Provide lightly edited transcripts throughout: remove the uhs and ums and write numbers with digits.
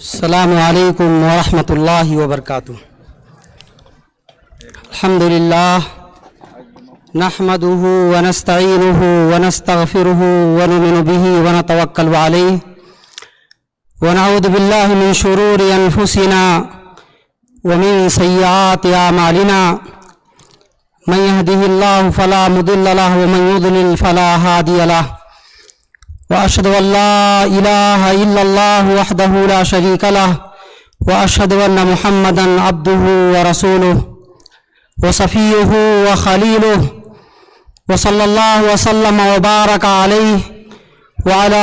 السلام علیکم ورحمۃ اللہ وبرکاتہ۔ الحمد للہ نحمده ونستعینه ونستغفره ونؤمن به ونتوکل علیہ ونعوذ باللہ من شرور انفسنا ومن سیئات اعمالنا من يهده الله فلا مضل له ومن يضلل فلا هادي له وأشهد أن لا إله إلا الله وحده لا شريك له وأشهد أن محمدا عبده ورسوله وصفيه وخليله وصلى الله وسلم وبارك عليه وعلى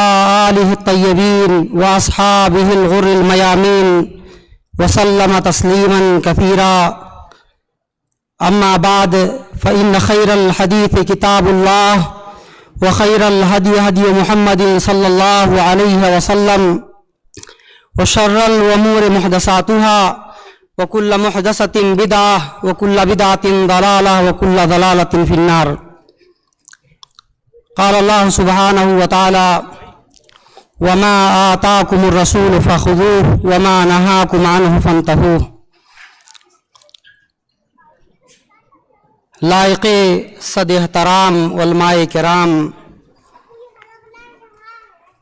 آله الطيبين وأصحابه الغر الميامين وسلم تسليما كثيرا، أما بعد فإن خير الحديث كتاب الله وخير الهدي هدي محمد صلى الله عليه وسلم وشر الأمور محدثاتها وكل محدثة بدعة وكل بدعة ضلالة وكل ضلالة في النار۔ قال الله سبحانه وتعالى وما آتاكم الرسول فخذوه وما نهاكم عنه فانتهوه۔ لائق صد احترام علماء کرام،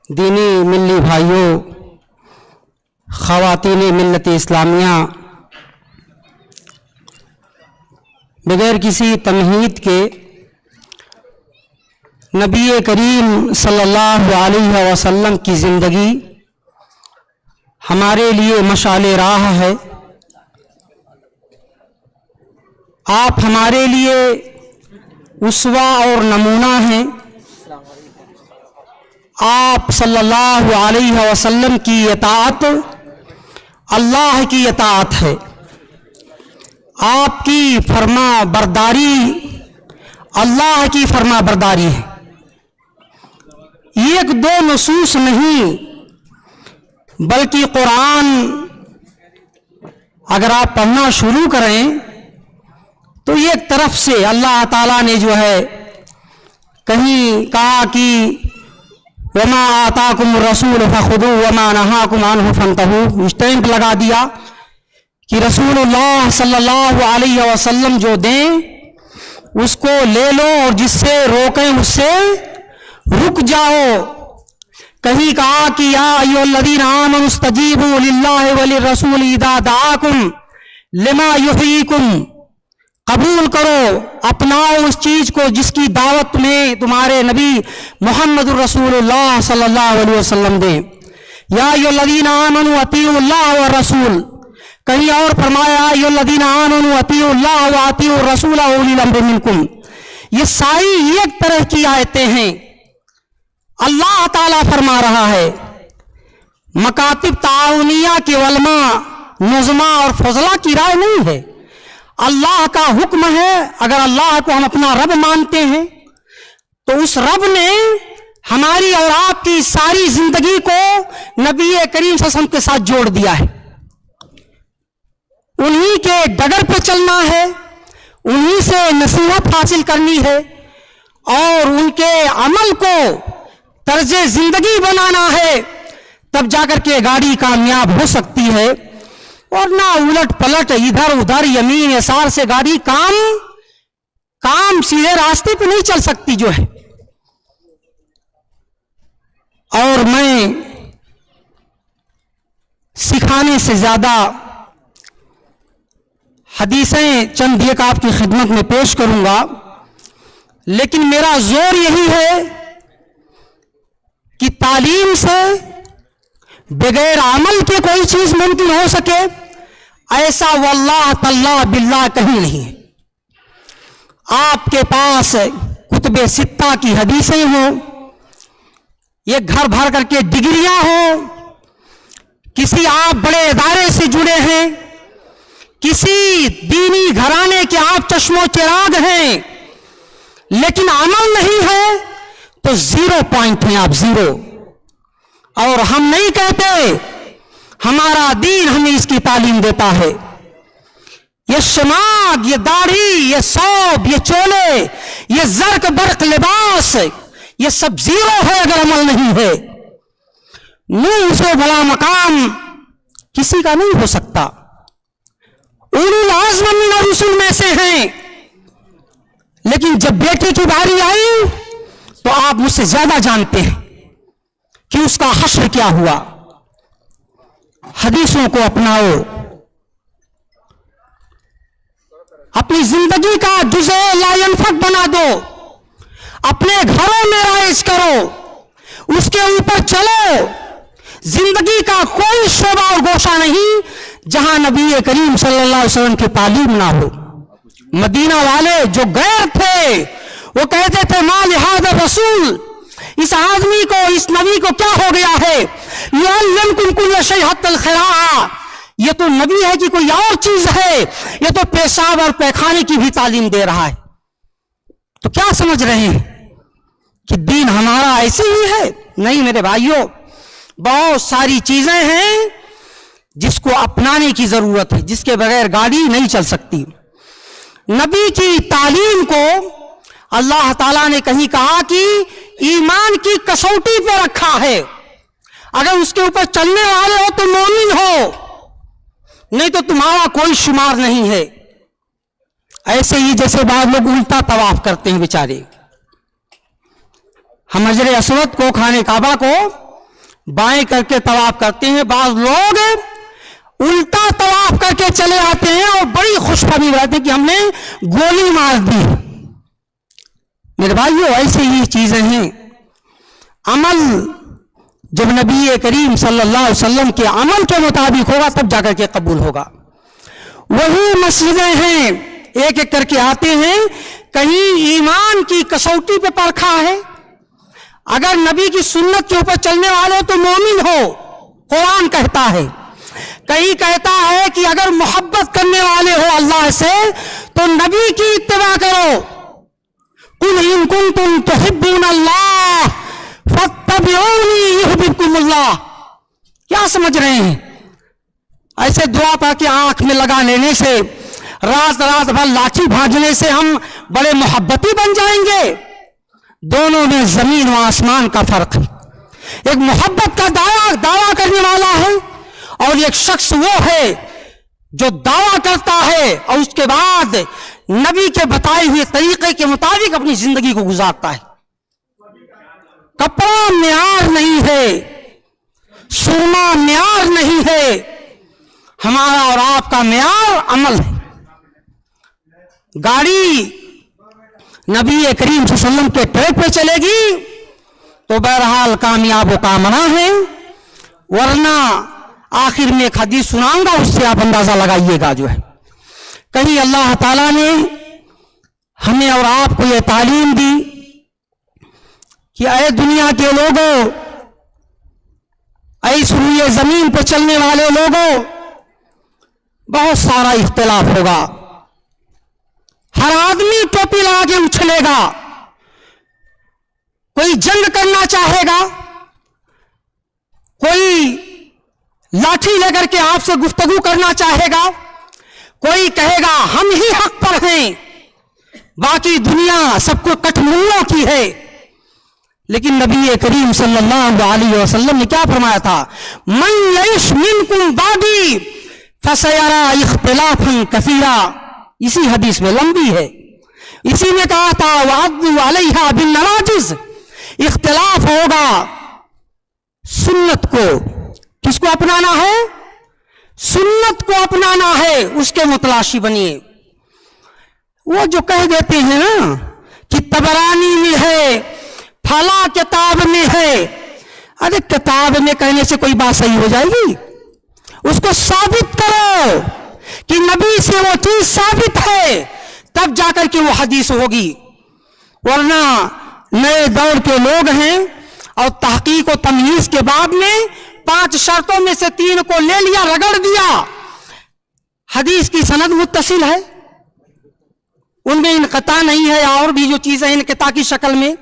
دینی ملی بھائیوں، خواتین ملت اسلامیہ، بغیر کسی تمہید کے نبی کریم صلی اللہ علیہ وسلم کی زندگی ہمارے لیے مشعل راہ ہے۔ آپ ہمارے لیے اسوہ اور نمونہ ہیں۔ آپ صلی اللہ علیہ وسلم کی اطاعت اللہ کی اطاعت ہے، آپ کی فرما برداری اللہ کی فرما برداری ہے۔ ایک دو نصوص نہیں بلکہ قرآن اگر آپ پڑھنا شروع کریں تو ایک طرف سے اللہ تعالیٰ نے جو ہے کہیں کہا کہ وما آتاکم الرسول فخذوه وما نہاکم عنہ فانتہوا، اسٹیمپ لگا دیا کہ رسول اللہ صلی اللہ علیہ وسلم جو دیں اس کو لے لو اور جس سے روکیں اس سے رک جاؤ۔ کہیں کہا کہ یا ایھا الذین آمنوا استجیبوا للہ وللرسول اذا دعاکم لما یحییکم، قبول کرو اپناؤ اس چیز کو جس کی دعوت میں تمہارے نبی محمد الرسول اللہ صلی اللہ علیہ وسلم دیں۔ یا ایھا الذین آمنوا اطیعوا اللہ والرسول، کہیں اور فرمایا یا ایھا الذین آمنوا اطیعوا اللہ واطیعوا الرسول واولی الامر منکم۔ یہ ساری ایک طرح کی آیتیں ہیں۔ اللہ تعالیٰ فرما رہا ہے مکاتب تعاونیہ کے علماء نظماء اور فضلاء کی رائے نہیں ہے، اللہ کا حکم ہے۔ اگر اللہ کو ہم اپنا رب مانتے ہیں تو اس رب نے ہماری اور آپ کی ساری زندگی کو نبی کریم صلی اللہ علیہ وسلم کے ساتھ جوڑ دیا ہے۔ انہی کے ڈگر پہ چلنا ہے، انہی سے نصیحت حاصل کرنی ہے اور ان کے عمل کو طرز زندگی بنانا ہے، تب جا کر کے گاڑی کامیاب ہو سکتی ہے، اور نہ الٹ پلٹ ادھر ادھر یمین یسار سے گاڑی کام سیدھے راستے پہ نہیں چل سکتی جو ہے۔ اور میں سکھانے سے زیادہ حدیثیں چند ایک آپ کی خدمت میں پیش کروں گا، لیکن میرا زور یہی ہے کہ تعلیم سے بغیر عمل کے کوئی چیز ممکن ہو سکے ایسا واللہ تاللہ باللہ کہیں نہیں ہے۔ آپ کے پاس کتب ستہ کی حدیثیں ہوں، یہ گھر بھر کر کے ڈگریاں ہوں، کسی آپ بڑے ادارے سے جڑے ہیں، کسی دینی گھرانے کے آپ چشم و چراغ ہیں، لیکن عمل نہیں ہے تو 0 پوائنٹ ہیں آپ، 0۔ اور ہم نہیں کہتے، ہمارا دین ہمیں اس کی تعلیم دیتا ہے۔ یہ شماغ، یہ داڑھی، یہ ثوب، یہ چولے، یہ زرق برق لباس، یہ سب 0 ہے اگر عمل نہیں ہے۔ نوح سے بلا مقام کسی کا نہیں ہو سکتا. اولو العزم من الرسل میں سے ہیں, لیکن جب بیٹے کی باری آئی تو آپ مجھ سے زیادہ جانتے ہیں کہ اس کا حشر کیا ہوا. حدیثوں کو اپناؤ, اپنی زندگی کا جزء لا ينفک بنا دو, اپنے گھروں میں رائج کرو, اس کے اوپر چلو. زندگی کا کوئی شعبہ اور گوشہ نہیں جہاں نبی کریم صلی اللہ علیہ وسلم کی تعلیم نہ ہو. مدینہ والے جو غیر تھے وہ کہتے تھے ما لہذا الرسول, اس آدمی کو, اس نبی کو کیا ہو گیا ہے, یعلمکم کل شیء حتی الخراء, یہ تو نبی ہے کہ کوئی اور چیز ہے, یہ تو پیشاب اور پیخانے کی بھی تعلیم دے رہا ہے. تو کیا سمجھ رہے ہیں کہ دین ہمارا ایسے ہی ہے؟ نہیں میرے بھائیوں, بہت ساری چیزیں ہیں جس کو اپنانے کی ضرورت ہے, جس کے بغیر گاڑی نہیں چل سکتی. نبی کی تعلیم کو اللہ تعالیٰ نے کہیں کہا کہ ایمان کی کسوٹی پہ رکھا ہے, اگر اس کے اوپر چلنے والے ہو تو مومن ہو, نہیں تو تمہارا کوئی شمار نہیں ہے. ایسے ہی جیسے بعض لوگ الٹا طواف کرتے ہیں بیچارے, ہم حجر اسود کو, خانہ کعبہ کو بائیں کر کے طواف کرتے ہیں, بعض لوگ الٹا طواف کر کے چلے آتے ہیں اور بڑی خوش خبری رہتے ہیں کہ ہم نے گولی مار دی. میرے بھائیو ایسے ہی چیزیں ہیں. عمل جب نبی کریم صلی اللہ علیہ وسلم کے عمل کے مطابق ہوگا تب جا کر کے قبول ہوگا. وہی مسجدیں ہیں, ایک ایک کر کے آتے ہیں, کہیں ایمان کی کسوٹی پہ پرکھا ہے. اگر نبی کی سنت کے اوپر چلنے والے ہو تو مومن ہو, قرآن کہتا ہے. کہیں کہتا ہے کہ اگر محبت کرنے والے ہو اللہ سے تو نبی کی اتباع کرو. قل ان کنتم تحبون اللہ فاتبعونی یحببکم اللہ. کیا سمجھ رہے ہیں؟ ایسے دعا پا کے آنکھ میں لگا لینے سے, رات رات بھر لاٹھی بھاجنے سے ہم بڑے محبتی بن جائیں گے؟ دونوں میں زمین و آسمان کا فرق ہے. ایک محبت کا دعویٰ کرنے والا ہے, اور ایک شخص وہ ہے جو دعویٰ کرتا ہے اور اس کے بعد نبی کے بتائے ہوئے طریقے کے مطابق اپنی زندگی کو گزارتا ہے. کپڑا معیار نہیں ہے, سرما معیار نہیں ہے, ہمارا اور آپ کا معیار عمل ہے. گاڑی نبی کریم صلی اللہ علیہ وسلم کے ٹریک پہ چلے گی تو بہرحال کامیاب و کامنا ہے, ورنہ آخر میں ایک حدیث سناؤں گا, اس سے آپ اندازہ لگائیے گا. جو ہے کہیں اللہ تعالیٰ نے ہمیں اور آپ کو یہ تعلیم دی کہ اے دنیا کے لوگوں, اے سروئے زمین پہ چلنے والے لوگوں, بہت سارا اختلاف ہوگا, ہر آدمی ٹوپی لگا کے اچھلے گا, کوئی جنگ کرنا چاہے گا, کوئی لاٹھی لے کر کے آپ سے گفتگو کرنا چاہے گا, کوئی کہے گا ہم ہی حق پر ہیں, باقی دنیا سب کو کٹ ملوں کی ہے. لیکن نبی کریم صلی اللہ علیہ وسلم نے کیا فرمایا تھا؟ من یعش منکم بعدی فسیری اختلافا کثیرا. اسی حدیث میں لمبی ہے, اسی میں کہا تھا وعضوا علیہا بالنواجذ, اختلاف ہوگا. سنت کو کس کو اپنانا ہے؟ سنت کو اپنانا ہے, اس کے متلاشی بنیے. وہ جو کہہ دیتے ہیں نا کہ طبرانی میں ہے, پھلا کتاب میں ہے, ارے کتاب میں کہنے سے کوئی بات صحیح ہو جائے گی؟ اس کو ثابت کرو کہ نبی سے وہ چیز ثابت ہے, تب جا کر کے وہ حدیث ہوگی. ورنہ نئے دور کے لوگ ہیں اور تحقیق و تمییز کے بعد میں 5 شرطوں میں سے 3 کو لے لیا, رگڑ دیا, حدیث کی سند متصل ہے, ان میں انقطاع نہیں ہے, اور بھی جو چیزیں انقطاع کی شکل میں.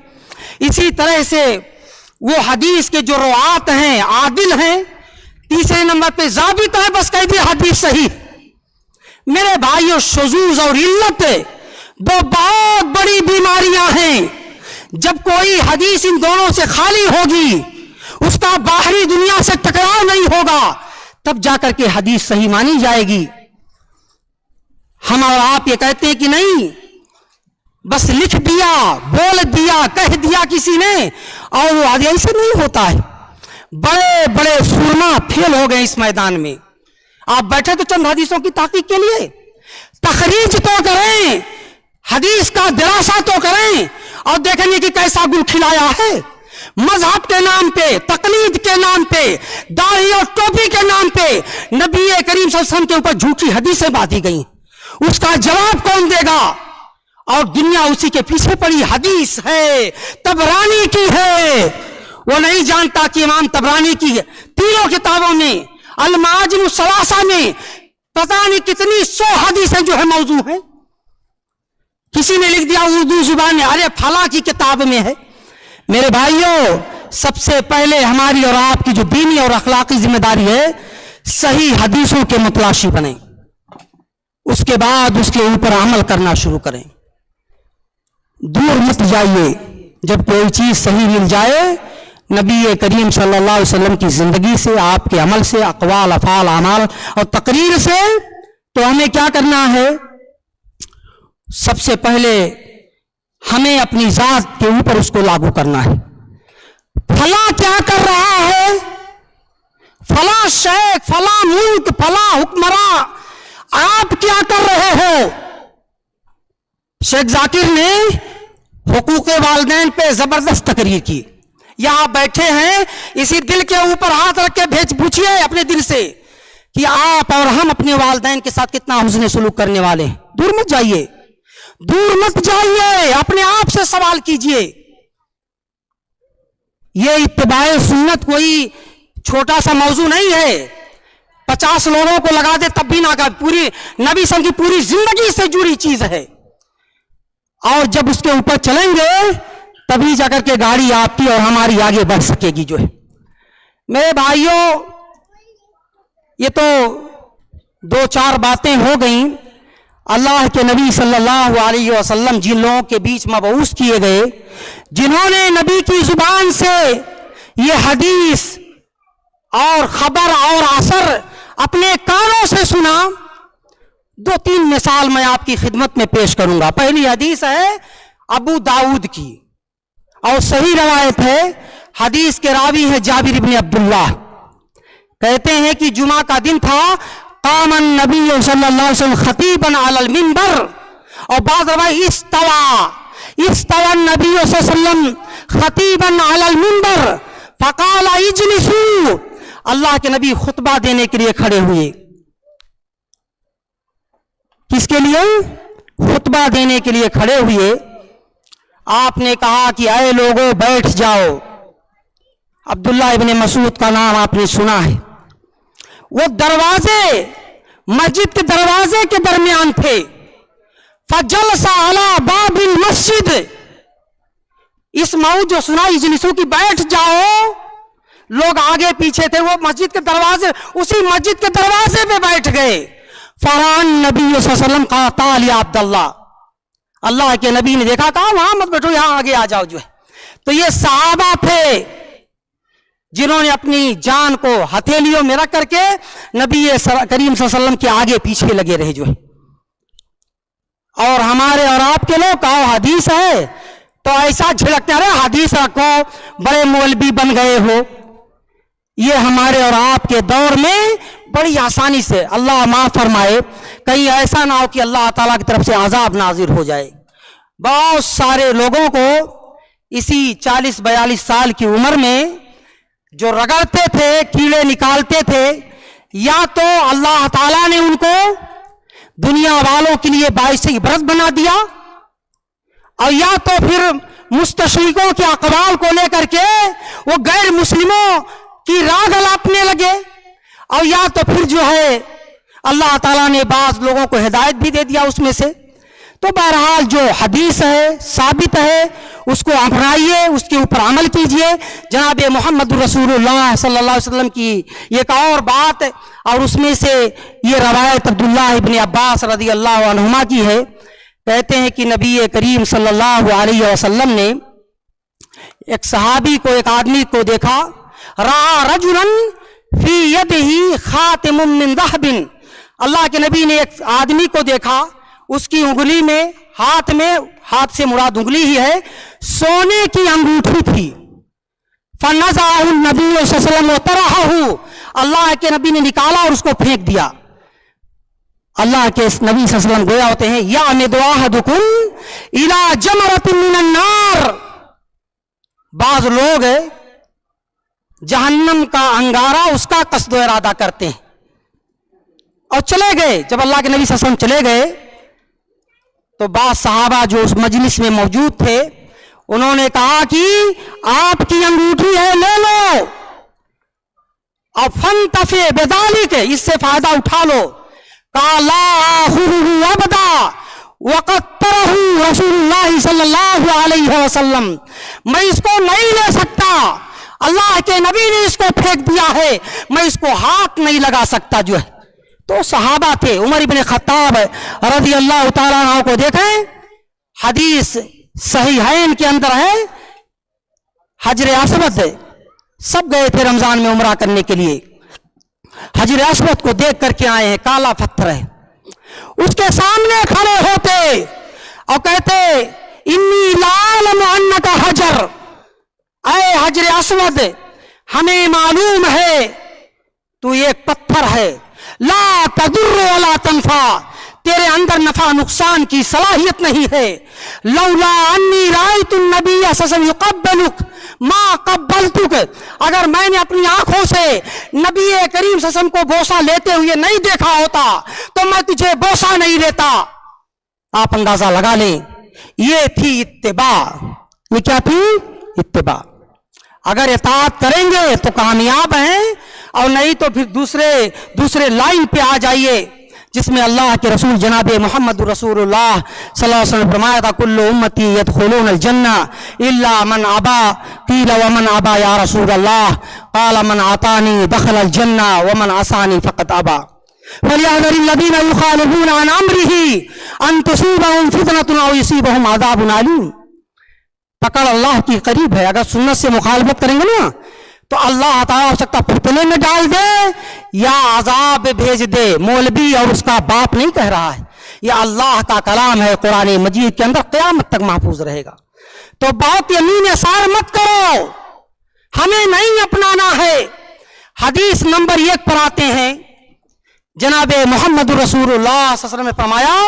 اسی طرح سے وہ حدیث کے جو روات ہیں عادل ہیں, تیسرے نمبر پہ ضابط ہے, بس کہہ دیا حدیث صحیح. میرے بھائیوں, شذوذ اور علت 2 بہت بڑی بیماریاں ہیں. جب کوئی حدیث ان دونوں سے خالی ہوگی, اس کا باہری دنیا سے ٹکراؤ نہیں ہوگا, तब जाकर के हदीस सही मानी जाएगी। हम और आप ये कहते हैं कि नहीं, बस लिख दिया, बोल दिया, कह दिया किसी ने, और वो आगे ऐसे नहीं होता है। बड़े बड़े सुरमा फेल हो गए इस मैदान में। आप बैठे तो चंद हदीसों की तहकीक के लिए, तखरीज तो करें, हदीस का दिरासा तो करें, और देखेंगे कि कैसा गुल खिलाया है। मजहब के नाम पे, तकलीद के नाम पे, दाढ़ी और टोपी के नाम पे नबी करीम सल्लल्लाहु अलैहि वसल्लम के ऊपर झूठी हदीसें बांधी गई। उसका जवाब कौन देगा? और दुनिया उसी के पीछे पड़ी। हदीस है, तबरानी की है, वो नहीं जानता कि इमाम तबरानी की तीनों किताबों में, अल-माजिम सलासा में पता नहीं कितनी 100 हदीसें जो है मौजू है। किसी ने लिख दिया उर्दू जुबान में, अरे फला की किताब में है। मेरे भाइयों, सबसे पहले हमारी और आपकी जो दीनी और अखलाकी जिम्मेदारी है, सही हदीसों के मुतलाशी बने, उसके बाद उसके ऊपर अमल करना शुरू करें। दूर मत जाइए। जब कोई चीज सही मिल जाए नबी करीम सल्लल्लाहु अलैहि वसल्लम की जिंदगी से, आपके अमल से, अक़वाल, अफ़ाल, अमाल और तकरीर से, तो हमें क्या करना है? सबसे पहले हमें अपनी जात के ऊपर उसको लागू करना है। फला क्या कर रहा है, फला शेख, फला मुल्क, फला हुक्मरां, आप क्या कर रहे हो? शेख जाकिर ने हुकूक़े वालिदैन पे जबरदस्त तकरीर की। यहां बैठे हैं, इसी दिल के ऊपर हाथ रख के भेज पूछिए अपने दिल से कि आप और हम अपने वालिदैन के साथ कितना हुस्न सलूक करने वाले हैं। दूर मत जाइए, दूर मत जाइए, अपने आप से सवाल कीजिए। ये इत्तिबाए सुन्नत कोई छोटा सा मौजू नहीं है। 50 लोगों को लगा दे तब भी ना का, पूरी नबी सल्लल्लाहु की पूरी जिंदगी से जुड़ी चीज है। और जब उसके ऊपर चलेंगे तभी जाकर के गाड़ी आपकी और हमारी आगे बढ़ सकेगी। जो है मेरे भाइयों, ये तो 2-4 बातें हो गई। अल्लाह के नबी सल्लल्लाहु अलैहि वसल्लम जिन लोगों के बीच मबऊस किए गए, जिन्होंने नबी की जुबान से ये हदीस और खबर और असर अपने कानों से सुना, 2-3 मिसाल मैं आपकी खिदमत में पेश करूंगा। पहली हदीस है अबू दाऊद की और सही रवायत है। हदीस के रावी है जाबिर इब्न अब्दुल्लाह। कहते हैं कि जुमा का दिन था, कामन नबी सल्लल्लाहु अलैहि वसल्लम खतीबन अलल मिंबर, और बाद रवायत इस्तवा नबी सल्लल्लाहु अलैहि वसल्लम खतीबन अलल मिंबर फकाल इजलिसू। अल्लाह के नबी खुतबा देने के लिए खड़े हुए। किसके लिए? खुतबा देने के लिए खड़े हुए। आपने कहा कि अय लोगों बैठ जाओ। अब्दुल्लाह इब्न मसूद का नाम आपने सुना है। वो दरवाजे, मस्जिद के दरवाजे के दरमियान थे। फजलसा अला बाबिल मस्जिद, इस मौज जो सुना इजलिसों की, बैठ जाओ। लोग आगे पीछे थे, वो मस्जिद के दरवाजे, उसी मस्जिद के दरवाजे पे बैठ गए। फरान नबी सल्लल्लाहु अलैहि वसल्लम का तालिया अब्दुल्ला, अल्लाह के नबी ने देखा, कहा वहां मत बैठो, यहां आगे आ जाओ। जो है तो ये सहाबा थे जिन्होंने अपनी जान को हथेलियों में रख करके नबी करीम सल्लल्लाहु अलैहि वसल्लम के आगे पीछे लगे रहे। जो है और हमारे और आपके लोग कहो हदीस है तो ऐसा झिड़कते, अरे हदीस रखो, बड़े मौलवी बन गए हो। ये हमारे और आपके दौर में बड़ी आसानी से, अल्लाह माफ फरमाए, कहीं ऐसा ना हो कि अल्लाह ताला की तरफ से अजाब नाजिल हो जाए। बहुत सारे लोगों को इसी 40-42 साल की उम्र में जो रगड़ते थे, कीड़े निकालते थे, या तो अल्लाह ताला ने उनको दुनिया वालों के लिए बाइस इबरत बना दिया, और या तो फिर मुस्तशरिकों के अक़वाल को लेकर के वो गैर मुस्लिमों की राह गलापने लगे, और या तो फिर जो है अल्लाह ताला ने बाज लोगों को हिदायत भी दे दिया उसमें से। तो बहरहाल जो हदीस है, साबित है, उसको अपनाइए, उसके ऊपर अमल कीजिए। जनाब मोहम्मद रसूलुल्लाह सल्लल्लाहु अलैहि वसल्लम की एक और बात, और उसमें से ये रवायत अब्दुल्लाह इब्न अब्बास रज़ी अल्लाह अन्हुमा की है। कहते हैं कि नबी करीम सल्लल्लाहु अलैहि वसल्लम ने एक सहाबी को, एक आदमी को देखा, रा रजुलन फी यदिही खातिमुम मिन ज़हबिन, अल्लाह के नबी ने एक आदमी को देखा, उसकी उंगली में, हाथ से मुराद उंगली ही है, सोने की अंगूठी थी। फनज़अहु नबी सल्लल्लाहु अलैहि वसल्लम व तरहहु, अल्लाह के नबी ने निकाला और उसको फेंक दिया। अल्लाह के नबी सल्लल्लाहु अलैहि वसल्लम गोया होते हैं, यामिदु अहदुकुम इला जमरतिन मिनन नार, बाज लोग जहन्नम का अंगारा, उसका कस्द इरादा करते हैं और चले गए। जब अल्लाह के नबी सल्लल्लाहु अलैहि वसल्लम चले गए तो बाद सहाबा जो उस मजलिस में मौजूद थे, उन्होंने कहा कि आपकी अंगूठी है, ले लो, और फन तफे बेदालिक, इससे फायदा उठा लो। काला आखुरुहु अबदा वक़द तरहु रसूलुल्लाह सल्लल्लाहु अलैहि वसल्लम, मैं इसको नहीं ले सकता, अल्लाह के नबी ने इसको फेंक दिया है, मैं इसको हाथ नहीं लगा सकता जो है। तो सहाबा थे, उमर इब्न खत्ताब रज़ी अल्लाह तआला अन्हु को देखें, हदीस सहीहैन के अंदर है, हजर अस्वद, सब गए थे रमजान में उमरा करने के लिए, हजर अस्वद को देख करके आए हैं, काला पत्थर है, उसके सामने खड़े होते और कहते इन्नी लालम अन्नका हजर, ऐ हजर अस्वद, हमें मालूम है तू एक पत्थर है, ला तदुर्र वला तनफा, तेरे अंदर नफा नुकसान की सलाहियत नहीं है। लौला अन्नी रायतु नबिय्य सल्लल्लाहु अलैहि वसल्लम युक़ब्बिलुक मा क़ब्बलतुक, अगर मैंने अपनी आंखों से नबी करीम सल्लल्लाहु अलैहि वसल्लम को बोसा लेते हुए नहीं देखा होता तो मैं तुझे बोसा नहीं लेता। आप अंदाजा लगा लें, ये थी इत्तिबा, ये क्या थी? इत्तिबा। अगर इताअत करेंगे तो कामयाब हैं, और नहीं तो फिर दूसरे लाइन पे आ जाइए, जिसमें अल्लाह के रसूल जनाब मोहम्मद रसूलुल्लाह सल्लल्लाहु अलैहि वसल्लम फरमाया था, कुल्लु उम्मती यदखुलून अल जन्ना इल्ला मन अबा, क़ील व मन अबा या रसूल अल्लाह, क़ाल मन अतानी दखल अल जन्ना व मन असानी फ़क़त अबा। फलियहज़रिल लज़ीना युख़ालिफ़ून अन अम्रिही अन तुसीबहुम फ़ितनतुन औ युसीबहुम अज़ाबुन अलीम। पकड़ अल्लाह की करीब है, अगर सुन्नत से मुखालफत करेंगे ना तो अल्लाह ताला हो सकता फितने में डाल दे या अजाब भेज दे। मौलवी और उसका बाप नहीं कह रहा है, यह अल्लाह का कलाम है, कुरान मजीद के अंदर क़यामत तक महफूज रहेगा। तो बहुत यमीन सार मत करो, हमें नहीं अपनाना है। हदीस नंबर 1 पर आते हैं, जनाब मोहम्मद रसूलुल्लाह सल्लल्लाहु अलैहि वसल्लम ने फरमाया,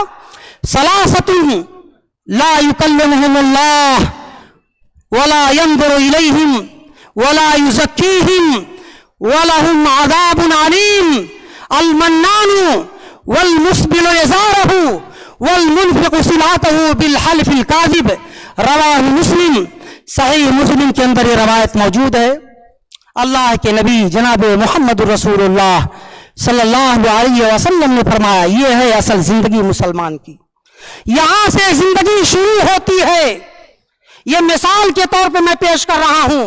सलासतुन ला युकल्लिमुहुमुल्लाह वला यंज़ुरु इलैहिम वला युज़क्कीहिम वलहुम अज़ाबुन अलीम, अल मन्नानु वल मुस्बिलु इज़ारहु वल मुनफ़िक़ु सिलातहु बिल हल्फ़िल काज़िब, रवाह मुस्लिम। सही मुस्लिम के अंदर ये रवायत मौजूद है। अल्लाह के नबी जनाब मोहम्मद रसूलुल्लाह सल्लल्लाहु अलैहि वसल्लम ने फरमाया, ये है असल जिंदगी मुसलमान की, यहां से जिंदगी शुरू होती है। ये मिसाल के तौर पे मैं पेश कर रहा हूं,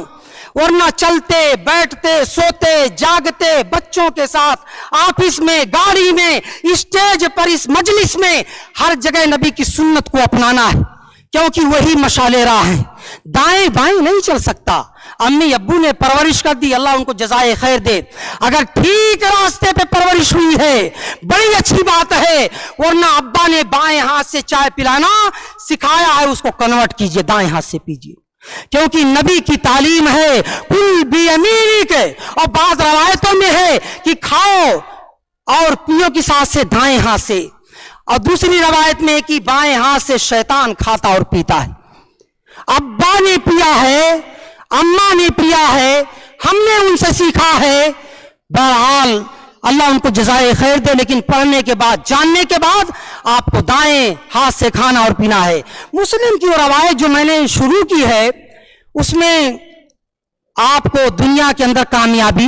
वरना चलते बैठते सोते जागते बच्चों के साथ, ऑफिस में, गाड़ी में, स्टेज पर, इस मजलिस में, हर जगह नबी की सुन्नत को अपनाना है, क्योंकि वही मशाले राह है। दाएं बाएं नहीं चल सकता। अम्मी अब्बू ने परवरिश कर दी, अल्लाह उनको जज़ाए खैर दे, अगर ठीक रास्ते पे परवरिश हुई है बड़ी अच्छी बात है, वरना अब्बा ने बाएं हाथ से चाय पिलाना सिखाया है, उसको कन्वर्ट कीजिए, दाएं हाथ से पीजिए, क्योंकि नबी की तालीम है कुल बियमीनिक। और बाद रवायतों में है कि खाओ और पियो किस हाथ से? दाएं हाथ से। और दूसरी रवायत में है कि बाएं हाथ से शैतान खाता और पीता है। अब्बा ने पिया है, अम्मा ने पिया है, हमने उनसे सीखा है। बहरहाल अल्लाह उनको जज़ाए खैर दे, लेकिन पढ़ने के बाद, जानने के बाद आपको दाएं हाथ से खाना और पीना है। मुस्लिम की रवायत जो मैंने शुरू की है, उसमें आपको दुनिया के अंदर कामयाबी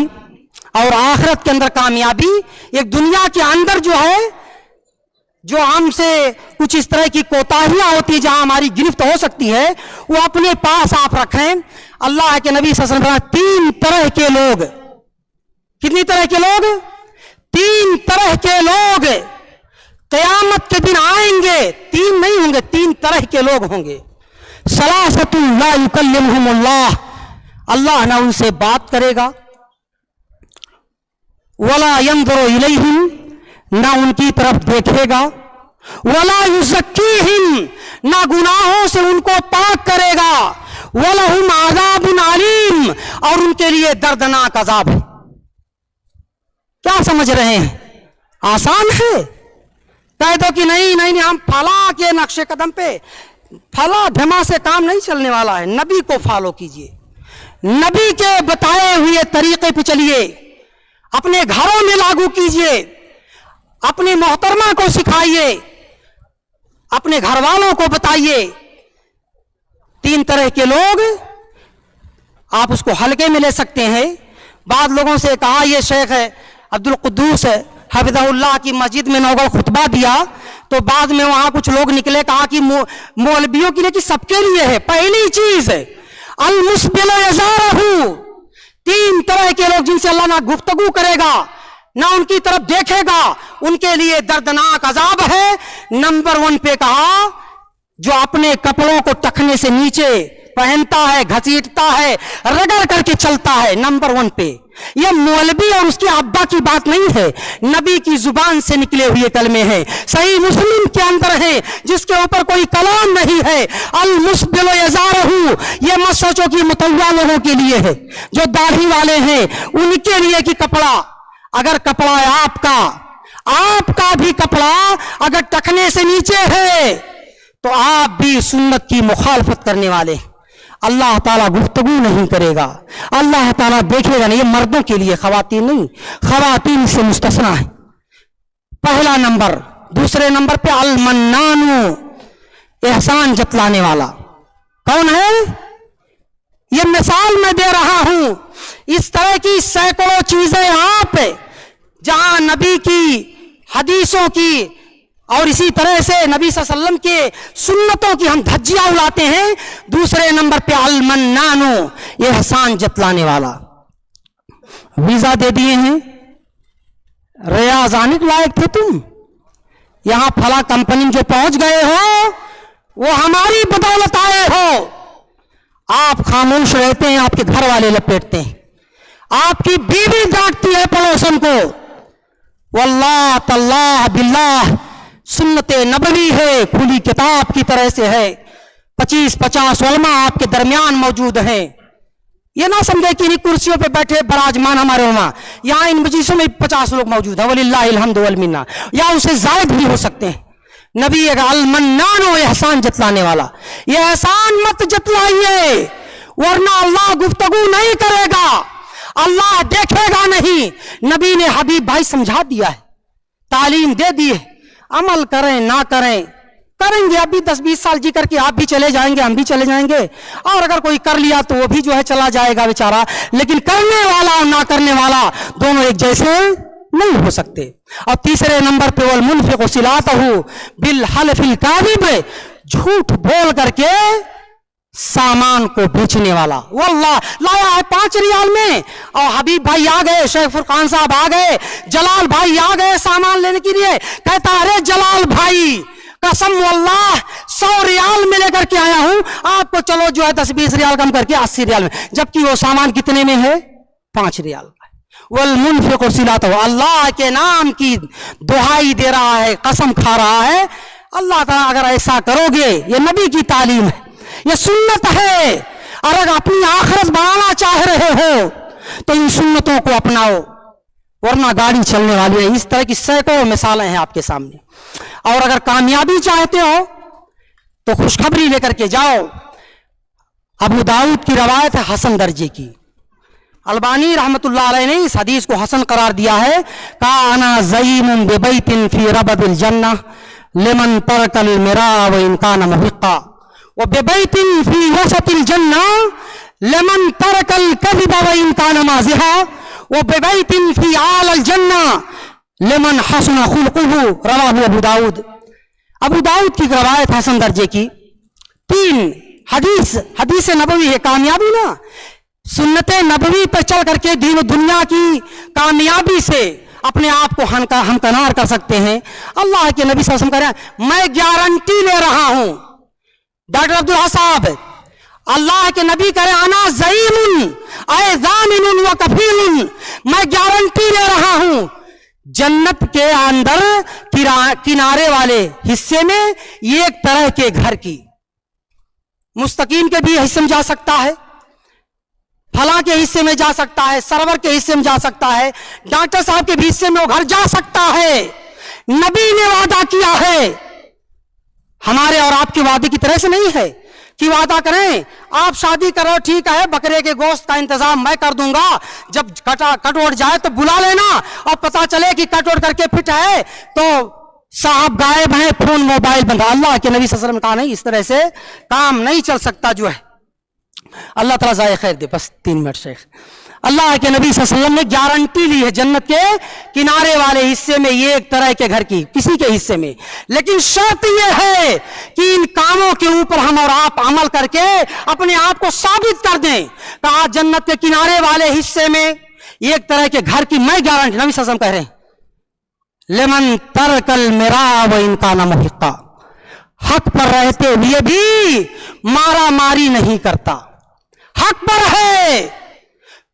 और आखिरत के अंदर कामयाबी, एक दुनिया के अंदर जो है, जो हमसे कुछ इस तरह की कोताहियां होती है, जहां हमारी गिरफ्त हो सकती है, वो अपने पास आप रखें। अल्लाह के नबी सल्लल्लाहु अलैहि वसल्लम, 3 तरह के लोग, कितनी तरह के लोग? 3 तरह के लोग क़यामत के दिन आएंगे। 3 नहीं होंगे, 3 तरह के लोग होंगे। सलासतुन ला युकल्लिमुहुमुल्लाह, अल्लाह ना उनसे बात करेगा, वला यंजुरु इलैहिम, ना उनकी तरफ देखेगा, वला युज़क्कीहिम, ना गुनाहों से उनको पाक करेगा, वलहुम अज़ाबुन अलीम, और उनके लिए दर्दनाक अजाब है। क्या समझ रहे हैं? आसान है? कह दो कि नहीं नहीं नहीं, हम फला के नक्शे कदम पे, फला धमा से काम नहीं चलने वाला है। नबी को फॉलो कीजिए, नबी के बताए हुए तरीके पे चलिए, अपने घरों में लागू कीजिए, अपनी मोहतरमा को सिखाइए, अपने घर वालों को बताइए। 3 तरह के लोग आप उसको हल्के में ले सकते हैं। बाद लोगों से कहा, ये शेख है अब्दुल कुद्दूस हफिज़हुल्लाह की मस्जिद में नौगढ़ खुतबा दिया, तो बाद में वहां कुछ लोग निकले, कहा कि मौलवियों के लिए कि सबके लिए है। पहली चीज अल मुस्बिल यज़ारहु, 3 तरह के लोग जिनसे अल्लाह ना गुफ्तगू करेगा, ना उनकी तरफ देखेगा, उनके लिए दर्दनाक अजाब है। नंबर 1 पे कहा, जो अपने कपड़ों को टखने से नीचे पहनता है, घसीटता है, रगड़ करके चलता है। नंबर 1 पे यह मौलवी और उसके अब्बा की बात नहीं है, नबी की जुबान से निकले हुए कलमे हैं, सही मुस्लिम के अंदर है, जिसके ऊपर कोई कलाम नहीं है। अल मुस्बिल यज़ारहु, ये मत सोचो कि मुतव्वा लोगों के लिए है, जो दाढ़ी वाले हैं उनके लिए कि कपड़ा, अगर कपड़ा है आपका भी कपड़ा अगर टखने से नीचे है तो आप भी सुन्नत की मुखालफत करने वाले। अल्लाह ताला गुफ्तगू नहीं करेगा, अल्लाह ताला देखेगा नहीं। ये मर्दों के लिए, खवातीन नहीं, खवातीन से मुस्तस्ना है। पहला नंबर। दूसरे नंबर पे अल मन्नानु, एहसान जतलाने वाला। कौन है? ये मिसाल मैं दे रहा हूं। इस तरह की सैकड़ों चीजें आप जहां नबी की हदीसों की और इसी तरह से नबी सल्लल्लाहु अलैहि वसल्लम के सुन्नतों की हम धज्जियां उड़ाते हैं। दूसरे नंबर पे अल मन्नानु, एहसान जतलाने वाला। वीजा दे दिए हैं, रियाज आने के लायक थे तुम, यहां फला कंपनी में जो पहुंच गए हो वो हमारी बदौलत आए हो। आप खामोश रहते हैं, आपके घर वाले लपेटते हैं, आपकी बीवी डांटती है पड़ोसन को। वल्लाह तल्लाह बिल्लाह, सुन्नते नबवी है, खुली किताब की तरह से है। 25-50 उलमा आपके दरमियान मौजूद हैं। ये ना समझे कि इन कुर्सियों पे बैठे बराजमान हमारे उलमा, यहां इन मजलिसों में 50 लोग मौजूद हैं, वलिल्लाहिल हम्दु वल मिन्ना, या उससे जायद भी हो सकते हैं। नबी अल मन्नान, एहसान जतलाने वाला। ये एहसान मत जतलाइए, वरना अल्लाह गुफ्तगू नहीं करेगा, अल्लाह देखेगा नहीं। नबी ने हबीब भाई समझा दिया है, तालीम दे दी है। अमल करें ना करें, करेंगे अभी 10-20 साल जी करके आप भी चले जाएंगे, हम भी चले जाएंगे, और अगर कोई कर लिया तो वो भी जो है चला जाएगा बेचारा। लेकिन करने वाला और ना करने वाला दोनों एक जैसे नहीं हो सकते। और तीसरे नंबर पे वल मुनफिकु सिलातहु बिल हलफिल काज़िब, झूठ बोल करके सामान को बेचने वाला। वल्लाह लाया है 5 रियाल में, और हबीब भाई आ गए, शेख फुरकान साहब आ गए, जलाल भाई आ गए सामान लेने के लिए। कहता अरे जलाल भाई कसम वल्लाह 100 रियाल में लेकर के आया हूं, आपको चलो जो है 10-20 रियाल कम करके 80 रियाल में, जबकि वो सामान कितने में है? 5 रियाल। वल मुनफिकु सिलातहु, अल्लाह के नाम की दुहाई दे रहा है, कसम खा रहा है। अल्लाह ताला अगर ऐसा करोगे, ये नबी की तालीम है, ये सुन्नत है। अगर अपनी आखिरत बनाना चाह रहे हो तो इन सुन्नतों को अपनाओ, वरना गाड़ी चलने वाली है। इस तरह की सैकड़ों मिसालें हैं आपके सामने। और अगर कामयाबी चाहते हो तो खुशखबरी लेकर के जाओ। अबू दाऊद की रवायत है हसन दर्जे की, अलबानी रहमतुल्लाह अलैह ने इस हदीस को हसन करार दिया है। काना ज़ईमुन बिबैतिन फी रबदिल जन्नह लिमन तरकल मिरा व इन काना मुहिक्का व बिबैतिन फी वसतिल जन्नह लिमन तरकल कज़िब व इन काना माज़िहा व बिबैतिन फी आलल जन्नह लिमन हसना खुल्कुहु, रवाहु अबू दाऊद। अबू दाऊद की रवायत हसन दर्जे की। 3 हदीस नबवी है। कामयाबी ना सुन्नत नबवी पर चल करके दीन दुनिया की कामयाबी से अपने आप को हमकनार कर सकते हैं। अल्लाह के नबी सल्लल्लाहु अलैहि वसल्लम कह रहे हैं, मैं गारंटी ले रहा हूं, डॉक्टर अब्दुल साहब اللہ کے نبی کرے انا زعیم اے ضامن و کفیل، میں گارنٹی لے رہا ہوں جنت کے اندر کنارے والے حصے میں ایک طرح کے گھر کی، مستقیم کے بھی حصے میں جا سکتا ہے، فلاں کے حصے میں جا سکتا ہے، سرور کے حصے میں جا سکتا ہے، ڈاکٹر صاحب کے بھی حصے میں وہ گھر جا سکتا ہے۔ نبی نے وعدہ کیا ہے، ہمارے اور آپ کے وعدے کی طرح سے نہیں ہے کہ وعدہ کریں آپ شادی کرو ٹھیک ہے، بکرے کے گوشت کا انتظام میں کر دوں گا، جب کٹ اڑ جائے تو بلا لینا، اور پتا چلے کہ کٹ اڑ کر کے فٹ ہے تو صاحب غائب ہیں، فون موبائل بند۔ اللہ کے نبی صلی اللہ علیہ وسلم نے کہا نہیں، اس طرح سے کام نہیں چل سکتا جو ہے۔ اللہ تعالیٰ ضائع خیر دے۔ بس 3 منٹ شیخ۔ اللہ کے نبی صلی اللہ علیہ وسلم نے گارنٹی لی ہے جنت کے کنارے والے حصے میں ایک طرح کے گھر کی، کسی کے حصے میں، لیکن شرط یہ ہے کہ ان کاموں کے اوپر ہم اور آپ عمل کر کے اپنے آپ کو ثابت کر دیں۔ کہا جنت کے کنارے والے حصے میں ایک طرح کے گھر کی میں گارنٹی، نبی صلی اللہ علیہ وسلم کہہ رہے ہیں لمن ترک المراء وان کان محقا، حق پر رہتے ہوئے بھی مارا ماری نہیں کرتا، حق پر ہے،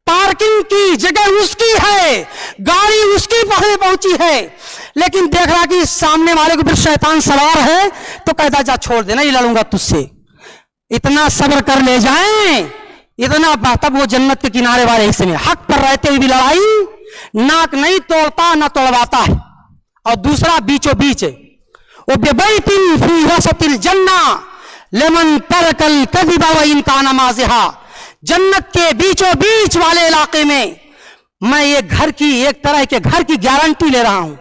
پارکنگ کی جگہ اس کی ہے، گاڑی اس کی پہنچی ہے، لیکن دیکھ رہا کہ سامنے والے کو پھر شیطان سوار ہے تو کہتا جا چھوڑ دینا، یہ لڑوں گا تجھ سے، اتنا صبر کر لے جائیں اتنا، تب وہ جنت کے کنارے والے حصے میں حق پر رہتے ہوئے بھی لڑائی، ناک نہیں توڑتا نہ توڑواتا ہے۔ اور دوسرا بیچو بیچ وَبِبَيْتٍ فِي وَسَطِ الْجَنَّةِ لَمَنْ تَرَكَ الْكَذِبَ وَإِنْ كَانَ مَازِحًا، جنت کے بیچو بیچ والے علاقے میں میں ایک گھر کی، ایک طرح کے گھر کی گارنٹی لے رہا ہوں،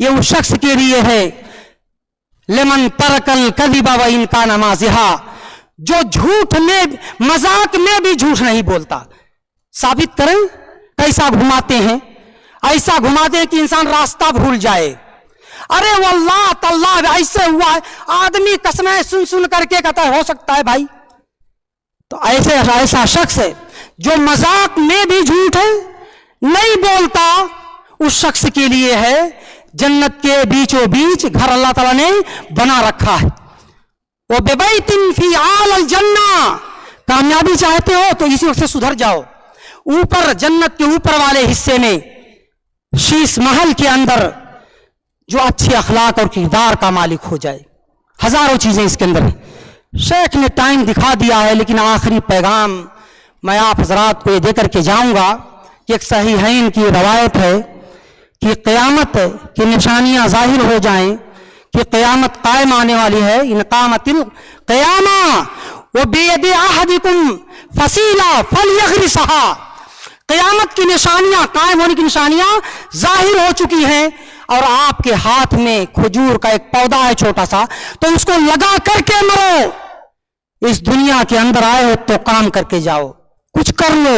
یہ اس شخص کے لیے ہے لمن ترک الکذب وان کان مازحا، جو جھوٹ میں مذاق میں بھی جھوٹ نہیں بولتا۔ ثابت کریں کیسا گھماتے ہیں، ایسا گھماتے ہیں کہ انسان راستہ بھول جائے، ارے واللہ تاللہ ایسے ہوا ہے، آدمی قسمیں سن سن کر کے کہتا ہے ہو سکتا ہے بھائی، تو ایسا شخص ہے جو مذاق میں بھی جھوٹ ہے نہیں بولتا، اس شخص کے لیے ہے جنت کے بیچوں بیچ گھر اللہ تعالیٰ نے بنا رکھا ہے۔ وَبِبَيْتٍ فِي أَعْلَى الْجَنَّةِ، کامیابی چاہتے ہو تو اسی وقت سے سدھر جاؤ، اوپر جنت کے اوپر والے حصے میں شیش محل کے اندر جو اچھے اخلاق اور کردار کا مالک ہو جائے، ہزاروں چیزیں اس کے اندر ہیں۔ شیخ نے ٹائم دکھا دیا ہے، لیکن آخری پیغام میں آپ حضرات کو یہ دے کر کے جاؤں گا کہ ایک صحیحین کی روایت ہے کہ قیامت کی نشانیاں ظاہر ہو جائیں کہ قیامت قائم آنے والی ہے، ان قامت القیامہ وبید احدکم فصیلہ فلیغرسھا، قیامت کی نشانیاں، قائم ہونے کی نشانیاں ظاہر ہو چکی ہیں، اور آپ کے ہاتھ میں کھجور کا ایک پودا ہے چھوٹا سا، تو اس کو لگا کر کے مرو، اس دنیا کے اندر آئے ہو تو کام کر کے جاؤ، کچھ کر لو۔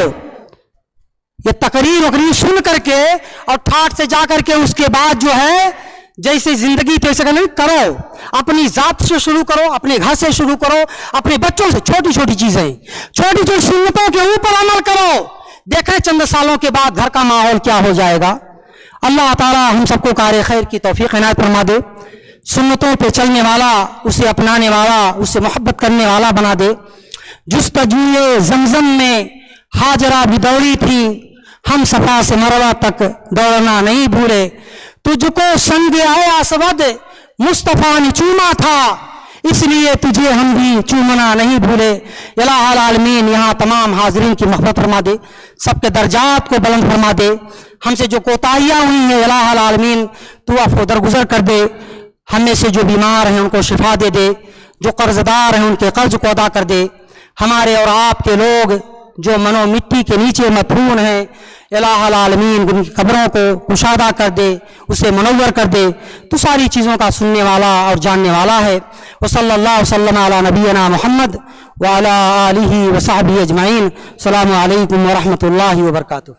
یہ تقریر وقریر سن کر کے اور ٹھاٹ سے جا کر کے اس کے بعد جو ہے جیسے زندگی تیسے کرو، اپنی ذات سے شروع کرو، اپنے گھر سے شروع کرو، اپنے بچوں سے، چھوٹی چھوٹی چیزیں، چھوٹی چھوٹی سنتوں کے اوپر عمل کرو، دیکھیں چند سالوں کے بعد گھر کا ماحول کیا ہو جائے گا۔ اللہ تعالی ہم سب کو کار خیر کی توفیق عنایت فرما دے، سنتوں پہ چلنے والا، اسے اپنانے والا، اسے محبت کرنے والا بنا دے۔ جستجوئے زمزم میں ہاجرہ بھی دوڑی تھی، ہم صفا سے مروہ تک دوڑنا نہیں بھولے، تجھ کو سنگ آئے اسود مصطفیٰ نے چوما تھا، اس لیے تجھے ہم بھی چومنا نہیں بھولے۔ الہ العالمین یہاں تمام حاضرین کی مغفرت فرما دے، سب کے درجات کو بلند فرما دے، ہم سے جو کوتاہیاں ہوئی ہیں الہ العالمین تو عفو درگزر کر دے، ہم میں سے جو بیمار ہیں ان کو شفا دے دے، جو قرض دار ہیں ان کے قرض کو ادا کر دے، ہمارے اور آپ کے لوگ جو منو مٹی کے نیچے مدفون ہیں الہ العالمین ان کی قبروں کو کشادہ کر دے، اسے منور کر دے، تو ساری چیزوں کا سننے والا اور جاننے والا ہے۔ وصلی اللہ وسلم علی نبینا محمد وعلی آلہ وصحبہ اجمعین۔ السلام علیکم ورحمۃ اللہ وبرکاتہ۔